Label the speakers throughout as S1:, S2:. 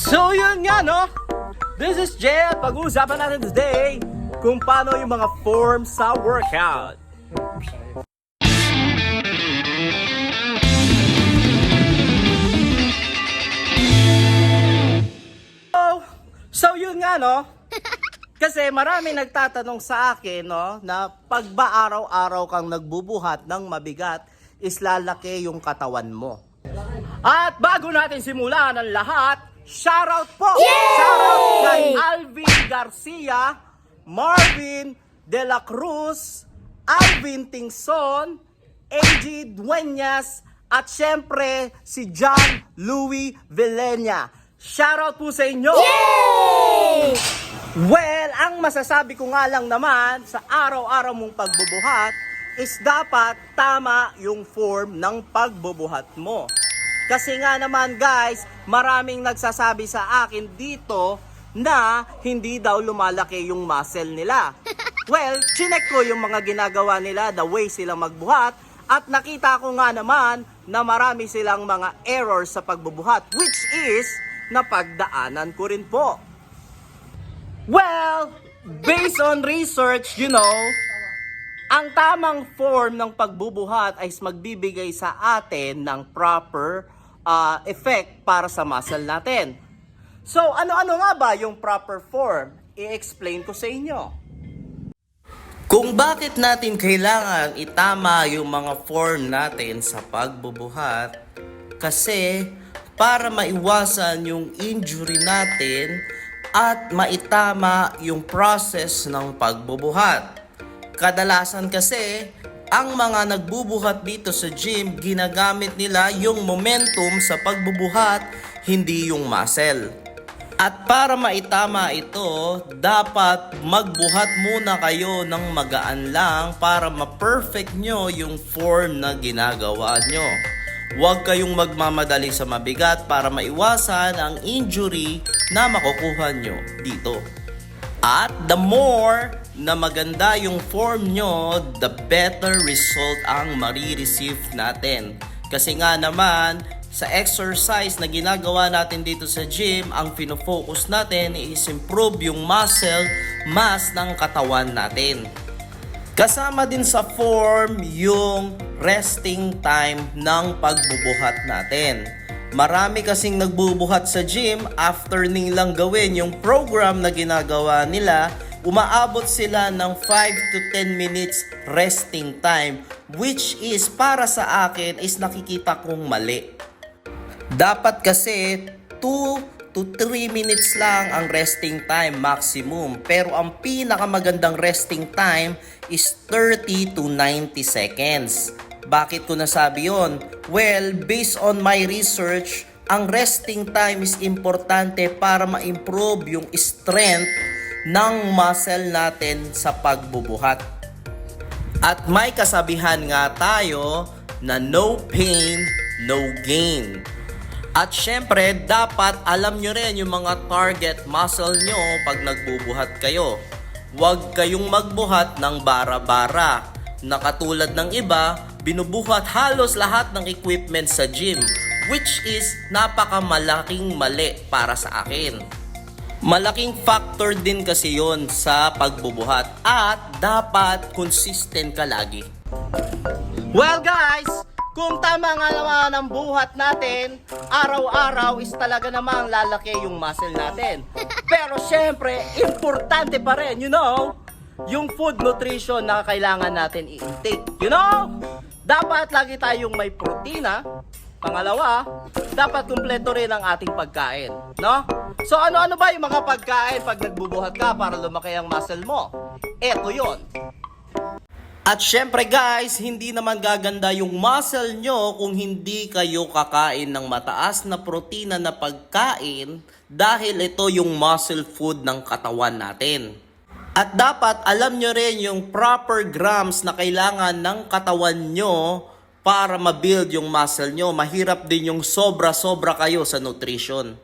S1: So yun nga no, this is Jed. Pag-uusapan natin today kung paano yung mga forms sa workout. So yun nga no, kasi marami nagtatanong sa akin no, na pag ba araw-araw kang nagbubuhat ng mabigat, is lalaki yung katawan mo. At bago natin simulan ang lahat, shoutout po! Yay! Shoutout kay Alvin Garcia, Marvin De La Cruz, Alvin Tingson, AG Dueñas, at syempre si John Louis Villena. Shoutout po sa inyo!
S2: Yay!
S1: Well, ang masasabi ko nga lang naman sa araw-araw mong pagbubuhat is dapat tama yung form ng pagbubuhat mo. Kasi nga naman guys, maraming nagsasabi sa akin dito na hindi daw lumalaki yung muscle nila. Well, chinek ko yung mga ginagawa nila, the way sila magbuhat, at nakita ko nga naman na marami silang mga errors sa pagbubuhat, which is napagdaanan ko rin po. Well, based on research, ang tamang form ng pagbubuhat ay magbibigay sa atin ng proper effect para sa muscle natin. So, ano-ano nga ba yung proper form? I-explain ko sa inyo. Kung bakit natin kailangan itama yung mga form natin sa pagbubuhat, kasi para maiwasan yung injury natin at maitama yung process ng pagbubuhat. Kadalasan kasi, ang mga nagbubuhat dito sa gym, ginagamit nila yung momentum sa pagbubuhat, hindi yung muscle. At para maitama ito, dapat magbuhat muna kayo ng magaan lang para ma-perfect nyo yung form na ginagawa nyo. Huwag kayong magmamadali sa mabigat para maiwasan ang injury na makukuha nyo dito. At the more na maganda yung form nyo, the better result ang marireceive natin. Kasi nga naman, sa exercise na ginagawa natin dito sa gym, ang pinofocus natin is improve yung muscle mass ng katawan natin. Kasama din sa form yung resting time ng pagbubuhat natin. Marami kasing nagbubuhat sa gym, after nilang gawin yung program na ginagawa nila, umaabot sila ng 5 to 10 minutes resting time, which is para sa akin is nakikita kong mali. Dapat kasi 2 to 3 minutes lang ang resting time maximum, pero ang pinakamagandang resting time is 30 to 90 seconds. Bakit ko nasabi yon? Well, based on my research, ang resting time is importante para ma-improve yung strength ng muscle natin sa pagbubuhat. At may kasabihan nga tayo na no pain, no gain. At syempre, dapat alam nyo rin yung mga target muscle nyo pag nagbubuhat kayo. Huwag kayong magbuhat ng bara-bara. Na katulad ng iba, binubuhat halos lahat ng equipment sa gym, which is napakamalaking mali para sa akin. Malaking factor din kasi yon sa pagbubuhat at dapat consistent ka lagi. Well guys, kung tama nga naman ang buhat natin, araw-araw is talaga namang lalaki yung muscle natin. Pero syempre, importante pa rin, yung food nutrition na kailangan natin i-intake. Dapat lagi tayong may protina. Pangalawa, dapat kumpleto rin ang ating pagkain, So ano-ano ba yung mga pagkain pag nagbubuhat ka para lumaki ang muscle mo? Eto yun. At syempre guys, hindi naman gaganda yung muscle nyo kung hindi kayo kakain ng mataas na protina na pagkain, dahil ito yung muscle food ng katawan natin. At dapat alam nyo rin yung proper grams na kailangan ng katawan nyo para ma-build yung muscle nyo. Mahirap din yung sobra-sobra kayo sa nutrition.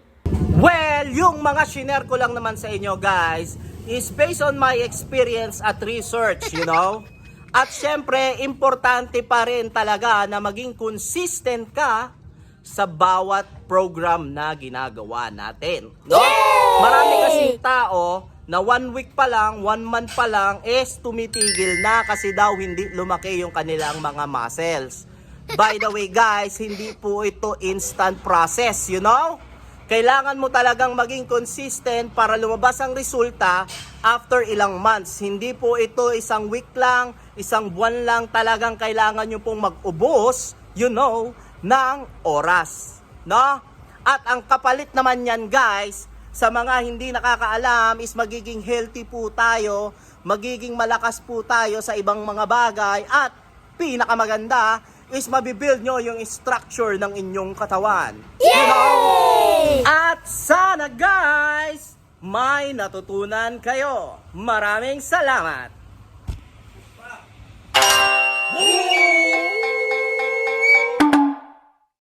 S1: Well, yung mga shinare ko lang naman sa inyo guys is based on my experience at research, At syempre, importante pa rin talaga na maging consistent ka sa bawat program na ginagawa natin. No? Marami kasing tao na 1 week pa lang, 1 month pa lang is tumitigil na kasi daw hindi lumaki yung kanilang mga muscles. By the way guys, hindi po ito instant process, you know? Kailangan mo talagang maging consistent para lumabas ang resulta after ilang months. Hindi po ito isang week lang, isang buwan lang, talagang kailangan nyo pong mag-ubos, you know, ng oras. No? At ang kapalit naman yan guys, sa mga hindi nakakaalam is magiging healthy po tayo, magiging malakas po tayo sa ibang mga bagay at pinakamaganda is mabibuild nyo yung structure ng inyong katawan. You know? At sana guys, may natutunan kayo. Maraming salamat!